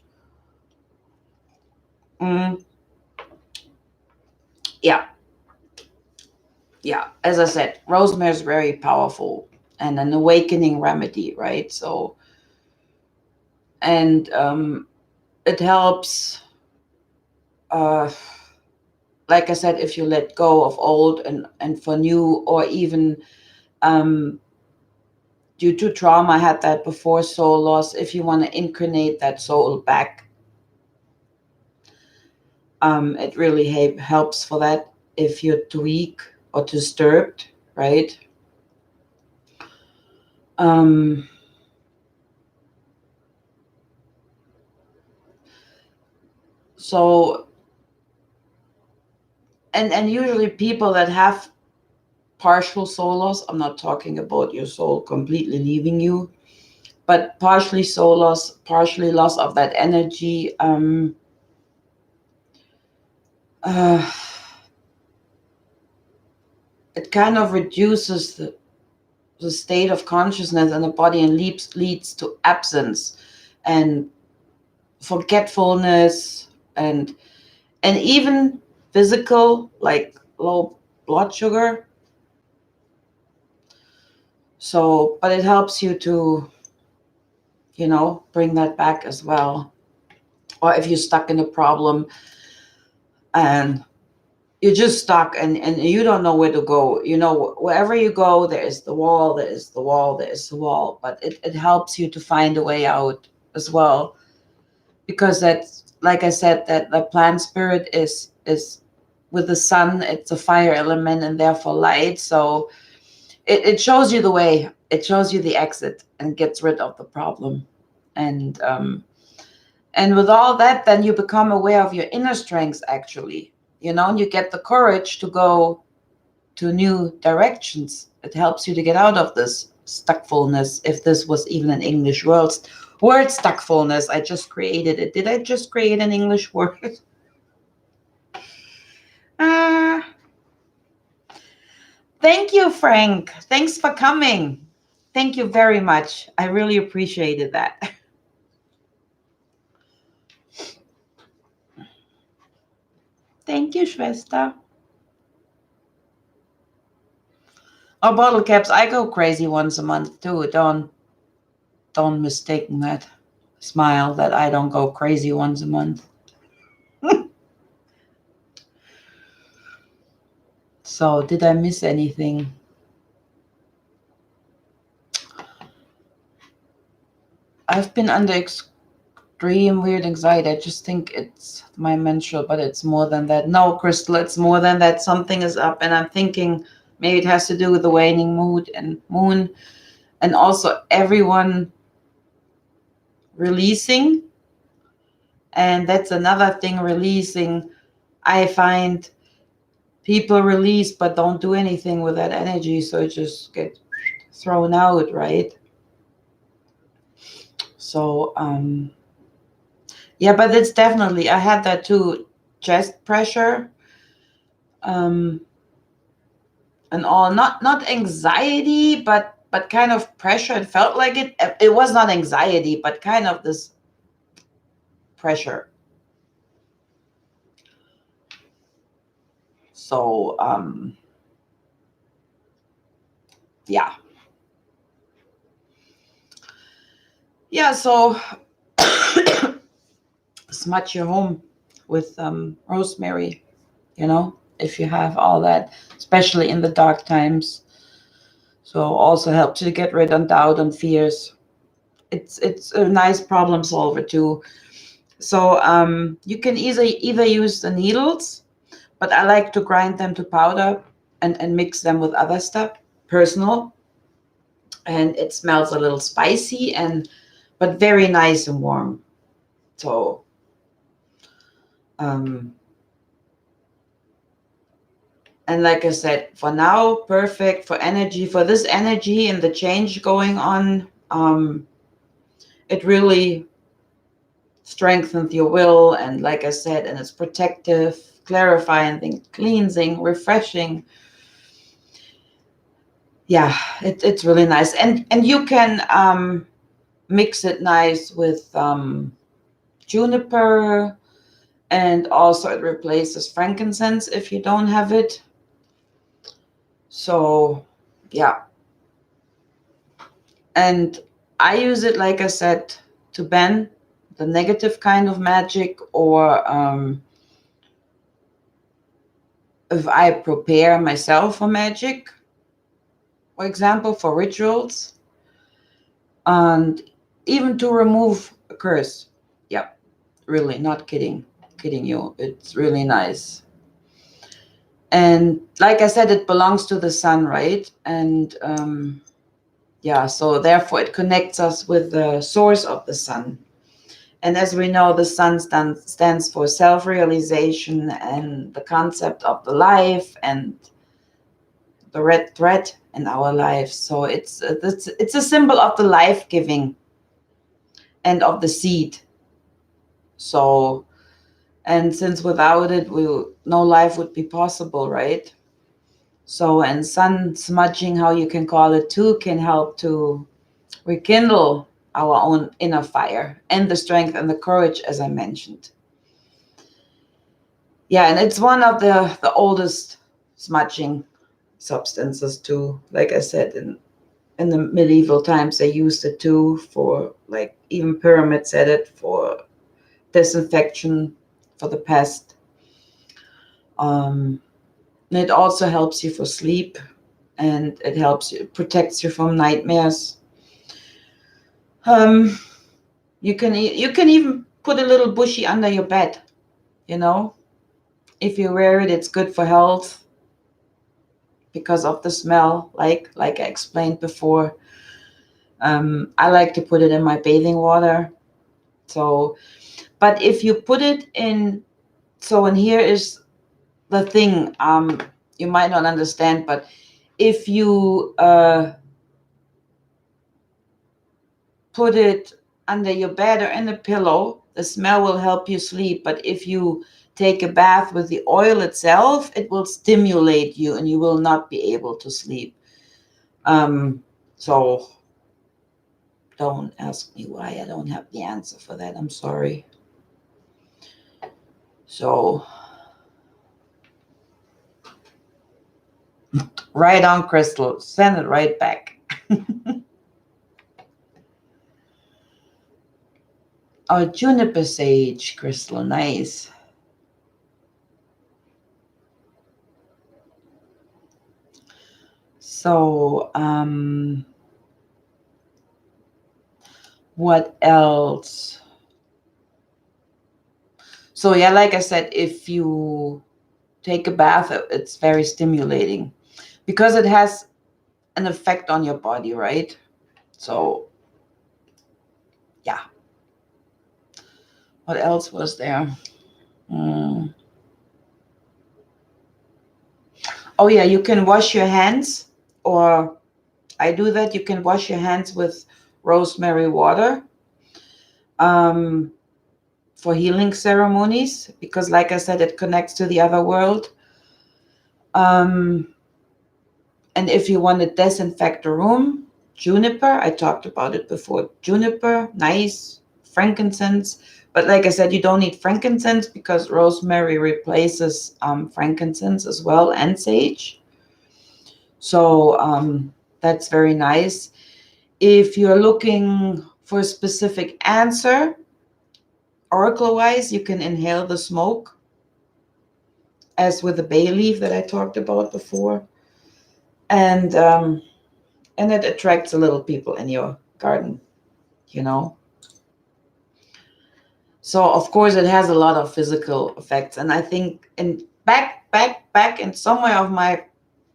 Yeah. Yeah. As I said, Rosemary is very powerful and an awakening remedy, right? So, and it helps, like I said, if you let go of old and for new, or even due to trauma, I had that before, soul loss. If you want to incarnate that soul back, it really helps for that if you're too weak or disturbed, right? So, and usually people that have partial soul loss, I'm not talking about your soul completely leaving you, but partially soul loss, partially loss of that energy, uh, it kind of reduces the state of consciousness in the body and leads to absence and forgetfulness and even physical, like low blood sugar. So, but it helps you to, bring that back as well. Or if you're stuck in a problem and you're just stuck and you don't know where to go, wherever you go, there is the wall, there is the wall, there is the wall. But it helps you to find a way out as well. Because that's, like I said, that the plant spirit is with the sun, it's a fire element and therefore light. So it shows you the way, it shows you the exit and gets rid of the problem. And with all that, then you become aware of your inner strengths, actually, and you get the courage to go to new directions. It helps you to get out of this stuckfulness, if this was even an English word stuckfulness. I just created it. Did I just create an English word? uh, Thank you, Frank. Thanks for coming. Thank you very much. I really appreciated that. Thank you, Schwester. Oh, bottle caps. I go crazy once a month too. Don't mistake that smile that I don't go crazy once a month. So, did I miss anything? I've been under extreme weird anxiety. I just think it's my menstrual, but it's more than that. No, Crystal, it's more than that. Something is up, and I'm thinking maybe it has to do with the waning mood and moon, and also everyone releasing. And that's another thing, releasing. I find people release but don't do anything with that energy, so it just gets thrown out, right? So yeah, but it's definitely, I had that too, chest pressure, um and all, not anxiety, but kind of pressure. It felt like it was not anxiety, but kind of this pressure. So yeah. Yeah, so smudge your home with rosemary, if you have all that, especially in the dark times. So also help to get rid of doubt and fears. It's a nice problem solver too. So you can either use the needles, but I like to grind them to powder and mix them with other stuff, personal, and it smells a little spicy but very nice and warm. So um, and like I said, for now, perfect for energy, for this energy and the change going on. It really strengthens your will, and like I said, and it's protective, clarifying, cleansing, refreshing. Yeah, it's really nice, and you can mix it nice with juniper, and also it replaces frankincense if you don't have it. So yeah, and I use it, like I said, to ban the negative kind of magic, or if I prepare myself for magic, for example, for rituals, and even to remove a curse. Yep, really, not kidding you. It's really nice. And like I said, it belongs to the sun, right? And yeah, so therefore it connects us with the source of the sun. And as we know, the sun stands for self-realization and the concept of the life and the red thread in our lives. So it's a symbol of the life giving and of the seed. So, and since without it, no life would be possible, right? So, and sun smudging, how you can call it too, can help to rekindle our own inner fire and the strength and the courage, as I mentioned. Yeah, and it's one of the oldest smudging substances too. Like I said, in the medieval times, they used it too for, like, even pyramids said it, for disinfection, for the pest. And it also helps you for sleep, and it helps you, protects you from nightmares. Um, you can even put a little bushy under your bed. You know, if you wear it, it's good for health because of the smell. Like I explained before, I like to put it in my bathing water. So, but if you put it in, so, and here is the thing, you might not understand, but if you put it under your bed or in a pillow, the smell will help you sleep. But if you take a bath with the oil itself, it will stimulate you and you will not be able to sleep. So don't ask me why. I don't have the answer for that. I'm sorry. So, right on, Crystal. Send it right back. Oh, juniper sage, Crystal. Nice. So, what else? So, yeah, like I said, if you take a bath, it's very stimulating because it has an effect on your body, right? So, yeah. What else was there? Oh, yeah, you can wash your hands, or I do that. You can wash your hands with rosemary water for healing ceremonies because, like I said, it connects to the other world. And if you want to disinfect a room, juniper, I talked about it before. Juniper, nice. Frankincense. But like I said, you don't need frankincense because rosemary replaces frankincense as well, and sage. So that's very nice. If you're looking for a specific answer, oracle-wise, you can inhale the smoke, as with the bay leaf that I talked about before. And it attracts the little people in your garden, you know. So of course it has a lot of physical effects, and I think in back in somewhere of my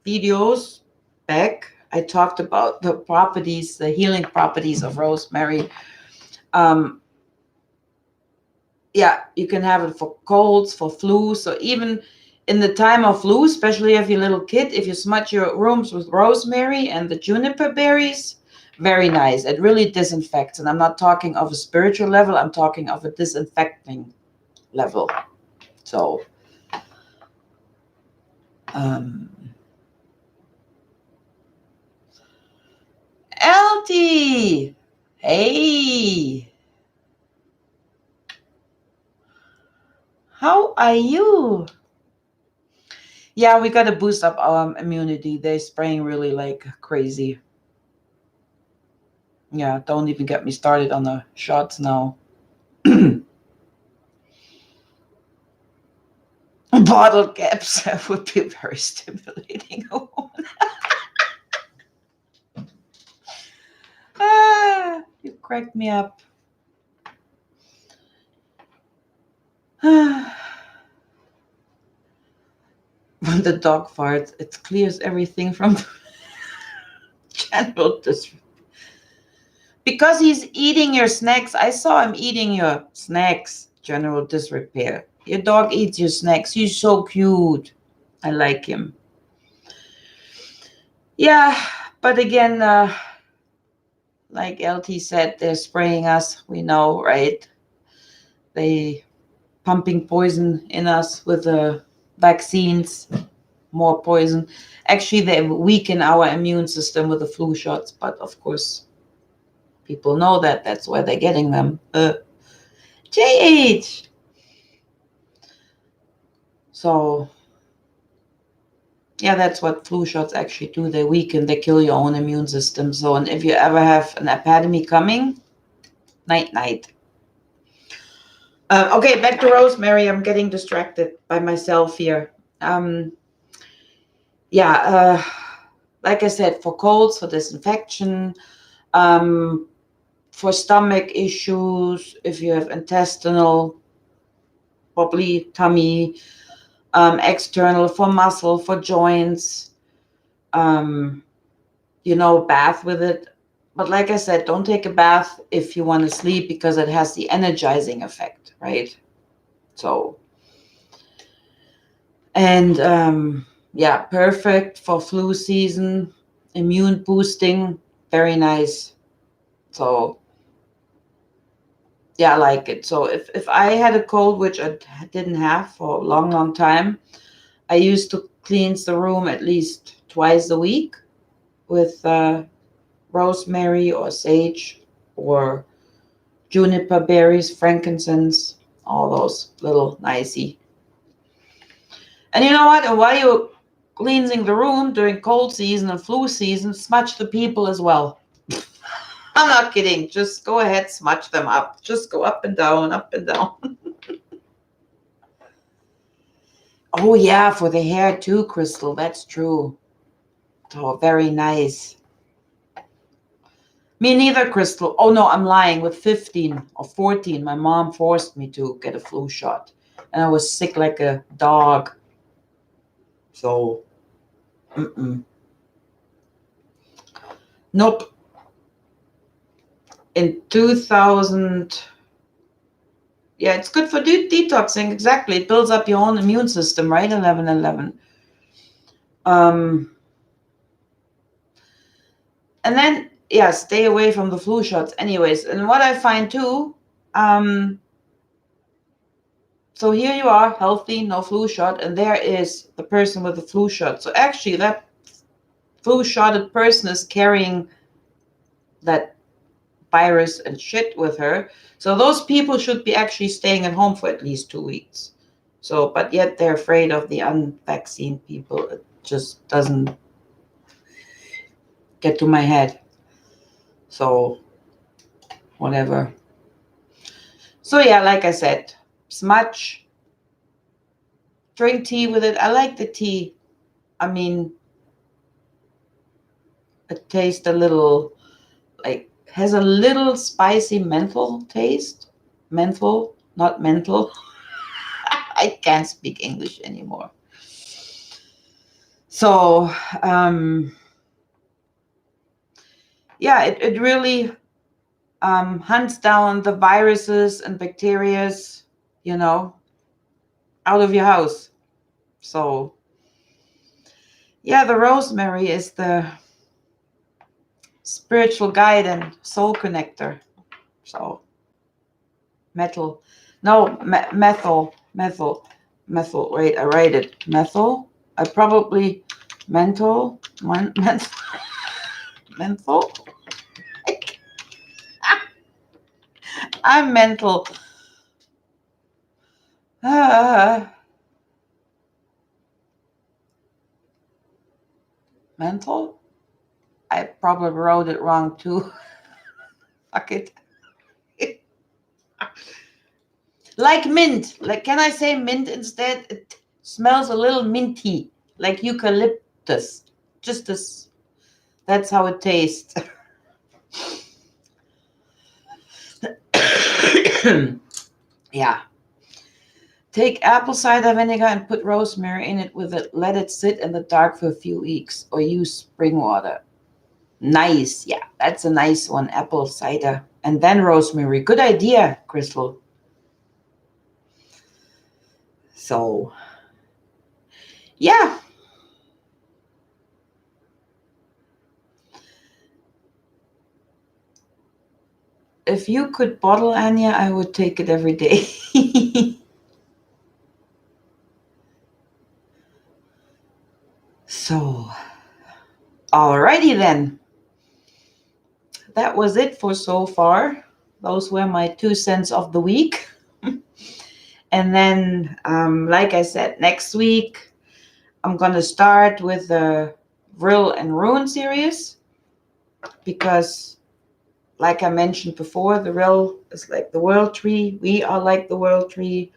videos back, I talked about the properties, the healing properties of rosemary. Yeah, you can have it for colds, for flu. So even in the time of flu, especially if you're a little kid, if you smudge your rooms with rosemary and the juniper berries, very nice. It really disinfects. And I'm not talking of a spiritual level, I'm talking of a disinfecting level. So, LT, hey, how are you? Yeah, we got to boost up our immunity. They're spraying really like crazy. Yeah, don't even get me started on the shots now. Bottle caps, that would be very stimulating. You cracked me up. When the dog farts, it clears everything from the general disrespect. Because he's eating your snacks. I saw him eating your snacks. General disrepair. Your dog eats your snacks. He's so cute. I like him. Yeah, but again, like LT said, they're spraying us. We know, right? They pumping poison in us with the vaccines. more poison. Actually, they weaken our immune system with the flu shots, but of course, people know that. That's why they're getting them. JH. So, yeah, that's what flu shots actually do. They weaken, they kill your own immune system. So, and if you ever have an epidemic coming, night, night. Okay, back to Rosemary. I'm getting distracted by myself here. Yeah, like I said, for colds, for disinfection, for stomach issues, if you have intestinal, probably tummy, external, for muscle, for joints, bath with it. But like I said, don't take a bath if you want to sleep because it has the energizing effect, right? So, and yeah, perfect for flu season, immune boosting, very nice. So, yeah, I like it. So if I had a cold, which I didn't have for a long, long time, I used to cleanse the room at least twice a week with rosemary or sage or juniper berries, frankincense, all those little nicey. And you know what? And while you're cleansing the room during cold season and flu season, smudge the people as well. I'm not kidding. Just go ahead, smudge them up. Just go up and down, up and down. Oh, yeah, for the hair too, Crystal. That's true. Oh, very nice. Me neither, Crystal. Oh, no, I'm lying. With 15 or 14, my mom forced me to get a flu shot. And I was sick like a dog. So, nope. In 2000, yeah, it's good for detoxing. Exactly. It builds up your own immune system, right? 11:11. And then, yeah, stay away from the flu shots anyways. And what I find too, so here you are, healthy, no flu shot, and there is the person with the flu shot. So actually that flu shotted person is carrying that virus and shit with her. So those people should be actually staying at home for at least 2 weeks. So, but yet they're afraid of the unvaccinated people. It just doesn't get to my head. So, whatever. So yeah, like I said, smudge, drink tea with it. I like the tea. I mean, it tastes a little, like, has a little spicy menthol taste. Menthol, not mental. I can't speak English anymore. So, yeah, it really hunts down the viruses and bacteria, out of your house. So, yeah, the rosemary is the spiritual guide and soul connector. So, methyl. No, methyl. Wait, I write it. Methyl. I probably menthol. Menthol. I'm mental. Mental. I probably wrote it wrong too. Fuck it. Like mint. Like, can I say mint instead? It smells a little minty, like eucalyptus. Just as that's how it tastes. Yeah. Take apple cider vinegar and put rosemary in it with it. Let it sit in the dark for a few weeks, or use spring water. Nice. Yeah, that's a nice one. Apple cider and then rosemary. Good idea, Crystal. So, yeah. If you could bottle Anya, I would take it every day. Alrighty then. That was it for so far. Those were my 2 cents of the week. And then, like I said, next week I'm going to start with the Rill and Ruin series because, like I mentioned before, the Rill is like the world tree. We are like the world tree.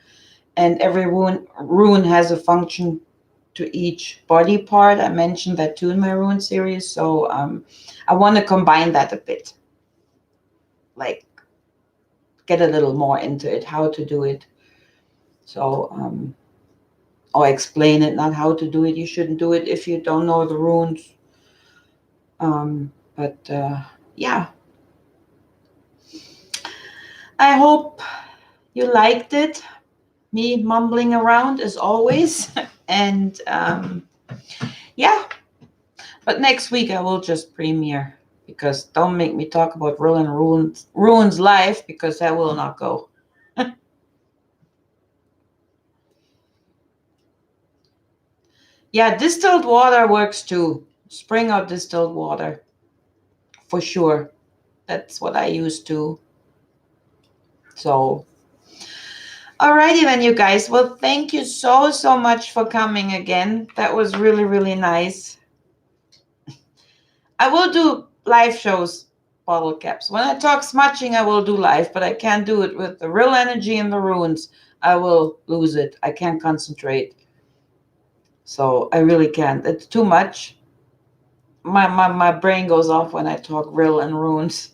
And every rune has a function to each body part. I mentioned that too in my rune series. So I want to combine that a bit. Like, get a little more into it, how to do it. So, or explain it, not how to do it. You shouldn't do it if you don't know the runes. But yeah, I hope you liked it. Me mumbling around as always. And yeah, but next week I will just premiere because don't make me talk about Ruins live because I will not go. Yeah, distilled water works too. Spring or distilled water. For sure. That's what I use too. So, alrighty then, you guys. Well, thank you so much for coming again. That was really nice. I will do live shows, bottle caps. When I talk smudging, I will do live, but I can't do it with the real energy and the runes. I will lose it. I can't concentrate. So I really can't. It's too much. My brain goes off when I talk real and runes.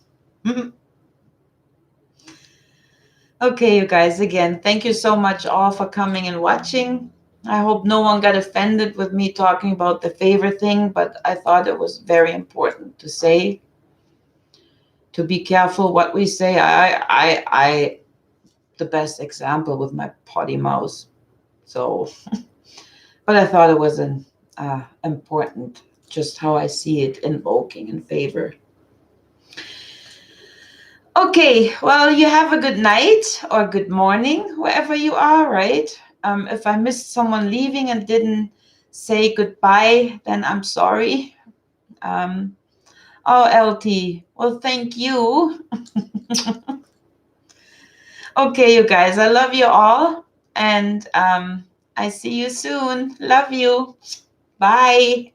Okay, you guys, again, thank you so much all for coming and watching. I hope no one got offended with me talking about the favorite thing, but I thought it was very important to say, to be careful what we say. I the best example with my potty mouse. So, but I thought it was an important, just how I see it invoking in favor. Okay, well, you have a good night or good morning, wherever you are, right? If I missed someone leaving and didn't say goodbye, then I'm sorry. Oh, LT, well, thank you. Okay, you guys, I love you all, and I see you soon. Love you. Bye.